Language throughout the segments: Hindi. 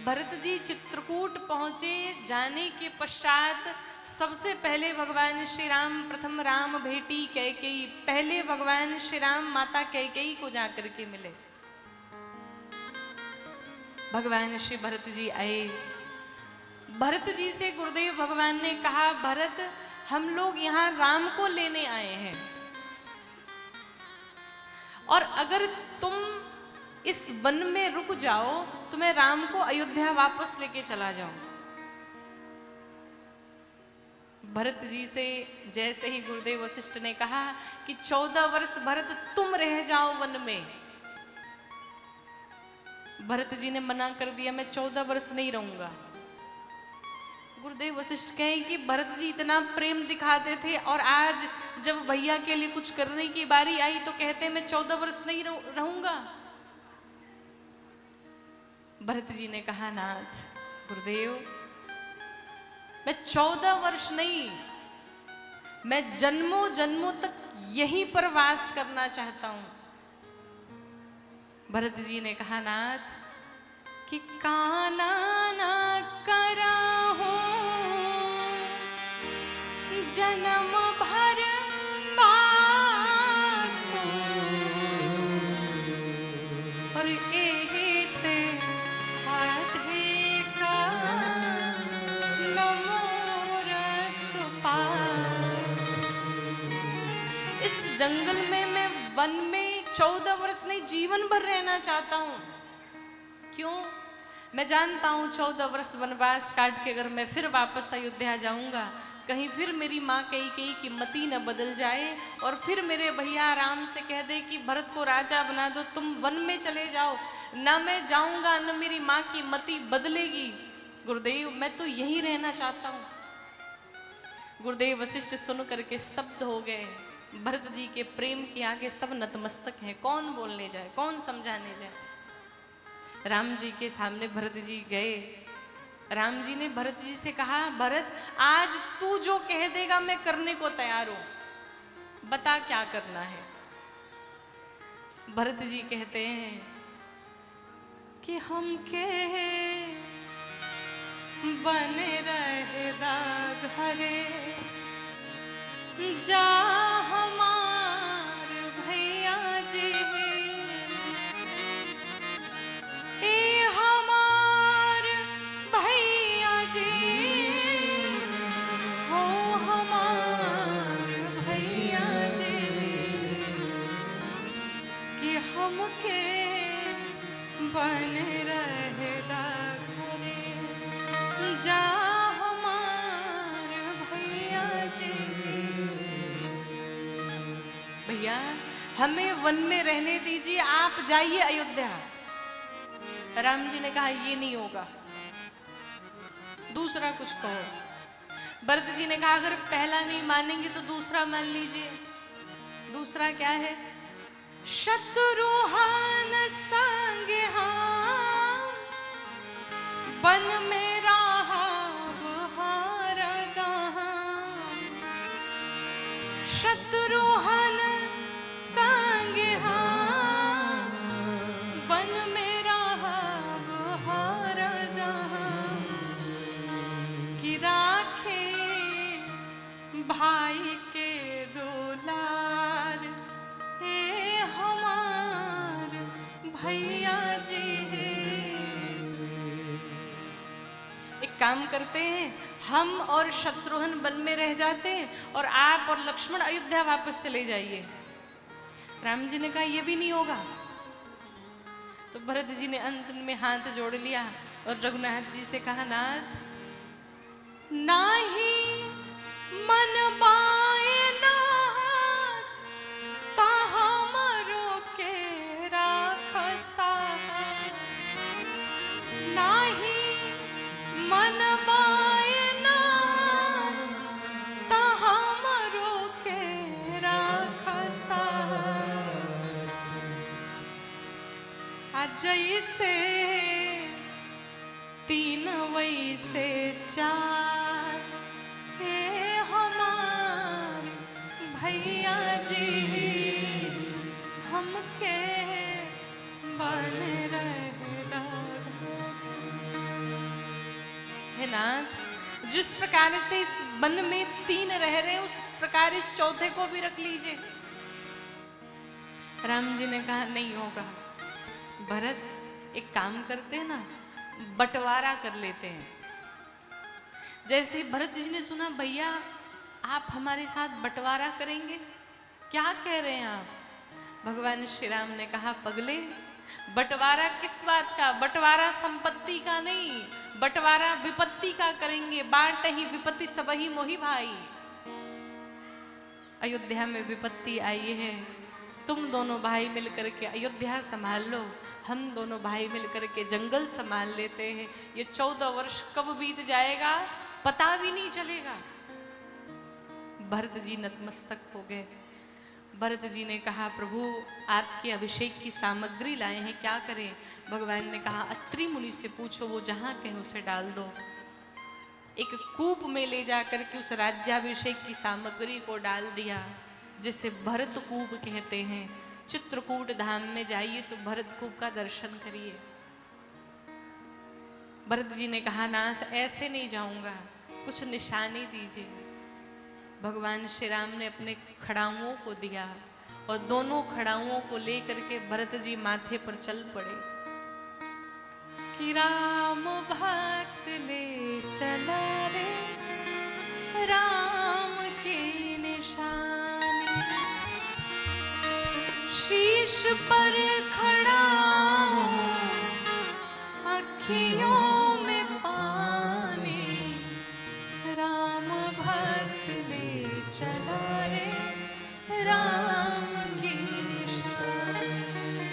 भरत जी चित्रकूट पहुंचे। जाने के पश्चात सबसे पहले भगवान श्री राम, प्रथम राम भेटी कैकेयी। पहले भगवान श्री राम माता कैकेयी को जाकर के मिले। भगवान श्री भरत जी आए। भरत जी से गुरुदेव भगवान ने कहा, भरत हम लोग यहाँ राम को लेने आए हैं, और अगर तुम इस वन में रुक जाओ तो मैं राम को अयोध्या वापस लेके चला जाऊं। भरत जी से जैसे ही गुरुदेव वशिष्ठ ने कहा कि 14 वर्ष भरत तुम रह जाओ वन में, भरत जी ने मना कर दिया, मैं 14 वर्ष नहीं रहूंगा। गुरुदेव वशिष्ठ कहें कि भरत जी इतना प्रेम दिखाते थे, और आज जब भैया के लिए कुछ करने की बारी आई तो कहते मैं 14 वर्ष नहीं रहूंगा। भरत जी ने कहा, नाथ गुरुदेव मैं 14 वर्ष नहीं, मैं जन्मों जन्मों तक यहीं पर वास करना चाहता हूं। भरत जी ने कहा, नाथ कि काना ना करा हो जन्म भर बासो, और एते आधे का नमोर सुपास। इस जंगल में, मैं वन में 14 वर्ष नहीं, जीवन भर रहना चाहता हूं। क्यों? मैं जानता हूं 14 वर्ष वनवास काट के अगर मैं फिर वापस अयोध्या जाऊंगा, कहीं फिर मेरी माँ कैकेयी की मति न बदल जाए, और फिर मेरे भैया राम से कह दे कि भरत को राजा बना दो, तुम वन में चले जाओ। ना मैं जाऊंगा, न मेरी माँ की मति बदलेगी। गुरुदेव मैं तो यहीं रहना चाहता हूँ। गुरुदेव वशिष्ठ सुन करके स्तब्ध हो गए। भरत जी के प्रेम के आगे सब नतमस्तक हैं। कौन बोलने जाए, कौन समझाने जाए। राम जी के सामने भरत जी गए। राम जी ने भरत जी से कहा, भरत आज तू जो कह देगा मैं करने को तैयार हूं, बता क्या करना है। भरत जी कहते हैं कि हम के बने रहे दाग हरे, जा हमार भैया जी हमार भैया जी, हो हमार भैया जी, कि हमके बने रहे दाघरे, जा हमार भैया जी। भैया हमें वन में रहने दीजिए, आप जाइए अयोध्या। राम जी ने कहा, ये नहीं होगा, दूसरा कुछ कहो। भरत जी ने कहा, अगर पहला नहीं मानेंगे तो दूसरा मान लीजिए। दूसरा क्या है? शत्रुहान संग वन में राहब हरदम, शत्रुहान संग वन में राखे भाई के दुलार, हे हमार भैया जी। एक काम करते हैं, हम और शत्रुघ्न वन में रह जाते हैं, और आप और लक्ष्मण अयोध्या वापस चले जाइए। राम जी ने कहा, यह भी नहीं होगा। तो भरत जी ने अंत में हाथ जोड़ लिया और रघुनाथ जी से कहा, नाथ नाही मन बाए नाथ, ता हमरो के राखसा, नाही मन बाए नाथ, ता हमरो के राखसा। जैसे 3 वैसे 4, हे हमार भैया जी, हमके बन रहदा। नाथ जिस प्रकार से इस वन में 3 रह रहे उस प्रकार इस चौथे को भी रख लीजिए। राम जी ने कहा नहीं होगा। भरत एक काम करते हैं ना, बंटवारा कर लेते हैं। जैसे भरत जी ने सुना भैया आप हमारे साथ बंटवारा करेंगे, क्या कह रहे हैं आप? भगवान श्री राम ने कहा पगले, बंटवारा किस बात का? बंटवारा संपत्ति का नहीं, बंटवारा विपत्ति का करेंगे। बांट ही विपत्ति सब ही मोहि भाई। अयोध्या में विपत्ति आई है, तुम दोनों भाई मिलकर के अयोध्या संभाल लो, हम दोनों भाई मिलकर के जंगल संभाल लेते हैं। ये 14 वर्ष कब बीत जाएगा पता भी नहीं चलेगा। भरत जी नतमस्तक हो गए। भरत जी ने कहा प्रभु आपके अभिषेक की सामग्री लाए हैं, क्या करें? भगवान ने कहा अत्रि मुनि से पूछो, वो जहां कहें उसे डाल दो। एक कूप में ले जाकर के उस राज्याभिषेक की सामग्री को डाल दिया, जिसे भरत कूप कहते हैं। चित्रकूट धाम में जाइए तो भरत कूप का दर्शन करिए। भरत जी ने कहा नाथ ऐसे नहीं जाऊंगा, कुछ निशानी दीजिए। भगवान श्री राम ने अपने खड़ाओं को दिया और दोनों खड़ाओं को लेकर के भरत जी माथे पर चल पड़े कि राम भक्त ले चला रे राम की निशानी, शीश पर खड़ा अखियों में पानी, राम भक्त ले चला रे राम की निशानी,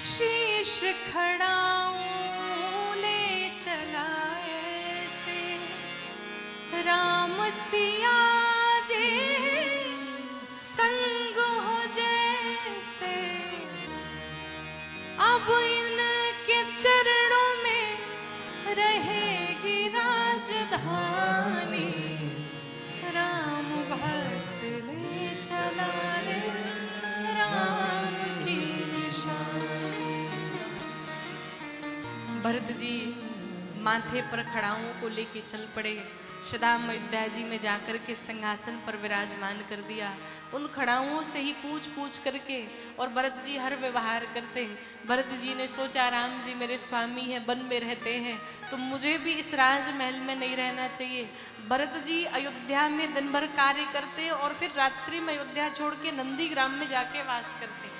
शीश खड़ाऊं ले चला ऐसे, राम सिया जे संग हो जैसे, अब इनके चरणों में रहेगी राजधानी, राम भक्त ले चला रे राम की निशानी। भरत जी माथे पर खड़ाओं को लेके चल पड़े। श्रीधाम अयोध्या जी में जाकर के सिंहासन पर विराजमान कर दिया। उन खड़ाओं से ही पूछ पूछ करके और भरत जी हर व्यवहार करते हैं। भरत जी ने सोचा राम जी मेरे स्वामी हैं, वन में रहते हैं, तो मुझे भी इस राजमहल में नहीं रहना चाहिए। भरत जी अयोध्या में दिन भर कार्य करते और फिर रात्रि में अयोध्या छोड़ के नंदीग्राम में जाके वास करते।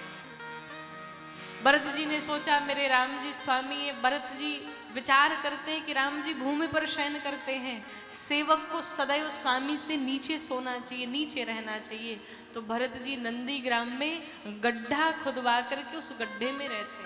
भरत जी ने सोचा मेरे राम जी स्वामी है। भरत जी विचार करते हैं कि राम जी भूमि पर शयन करते हैं, सेवक को सदैव स्वामी से नीचे सोना चाहिए, नीचे रहना चाहिए। तो भरत जी नंदीग्राम में गड्ढा खुदवा करके उस गड्ढे में रहते हैं।